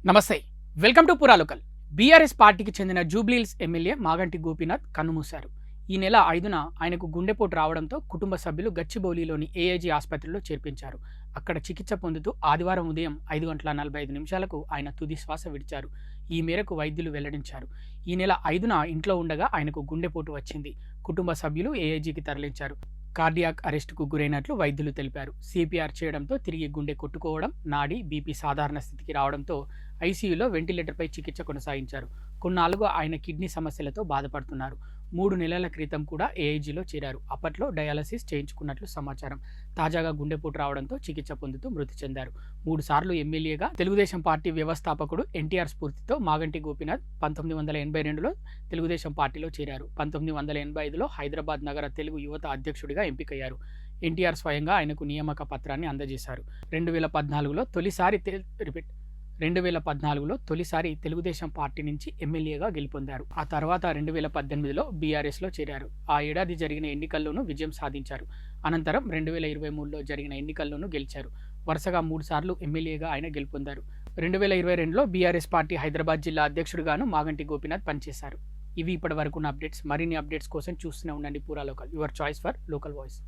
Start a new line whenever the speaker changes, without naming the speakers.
నమస్తే. Welcome to పురాలోకల్. BRS పార్టీకి చెందిన జూబ్లీహిల్స్ ఎమ్మెల్యే మాగంటి గోపీనాథ్ కన్నుమూశారు. ఈ నెల 5న ఆయనకు గుండెపోటు రావడంతో కుటుంబ సభ్యులు గచ్చిబౌలిలోని ఏఐజీ ఆసుపత్రిలో చేర్పించారు. అక్కడ చికిత్స పొందుతూ ఆదివారం ఉదయం 5:45 ఆయన తుది శ్వాస విడిచారు. ఈ మేరకు వైద్యులు వెల్లడించారు. ఈ నెల 5న ఇంట్లో ఉండగా ఆయనకు గుండెపోటు వచ్చింది. కుటుంబ సభ్యులు ఏఐజీకి తరలించారు. కార్డియాక్ అరెస్టుకు గురైనట్లు వైద్యులు తెలిపారు. సిపిఆర్ చేయడంతో తిరిగి గుండె కొట్టుకోవడం, నాడి, బీపీ సాధారణ స్థితికి రావడంతో ఐసీయూలో వెంటిలేటర్పై చికిత్స కొనసాగించారు. కొన్నాళ్లుగా ఆయన కిడ్నీ సమస్యలతో బాధపడుతున్నారు. 3 నెలల క్రితం కూడా ఏఐజీలో చేరారు. అప్పట్లో డయాలసిస్ చేయించుకున్నట్లు సమాచారం. తాజాగా గుండెపోటు రావడంతో చికిత్స పొందుతూ మృతి చెందారు. 3 సార్లు ఎమ్మెల్యేగా తెలుగుదేశం పార్టీ వ్యవస్థాపకుడు ఎన్టీఆర్ స్ఫూర్తితో మాగంటి గోపీనాథ్ 1982లో తెలుగుదేశం పార్టీలో చేరారు. 1985లో హైదరాబాద్ నగర తెలుగు యువత అధ్యక్షుడిగా ఎంపికయ్యారు. ఎన్టీఆర్ స్వయంగా ఆయనకు నియామక పత్రాన్ని అందజేశారు. 2014లో తొలిసారి తెలుగుదేశం పార్టీ నుంచి ఎమ్మెల్యేగా గెలుపొందారు. ఆ తర్వాత 2018లో బీఆర్ఎస్లో చేరారు. ఆ ఏడాది జరిగిన ఎన్నికల్లోనూ విజయం సాధించారు. అనంతరం 2023లో జరిగిన ఎన్నికల్లోనూ గెలిచారు. వరుసగా 3 సార్లు ఎమ్మెల్యేగా ఆయన గెలుపొందారు. 2022లో బీఆర్ఎస్ పార్టీ హైదరాబాద్ జిల్లా అధ్యక్షుడిగాను మాగంటి గోపీనాథ్ పనిచేశారు. ఇవి ఇప్పటి వరకున్న అప్డేట్స్. మరిన్ని అప్డేట్స్ కోసం చూస్తూనే ఉండండి పురాలోకల్, your choice for local voice.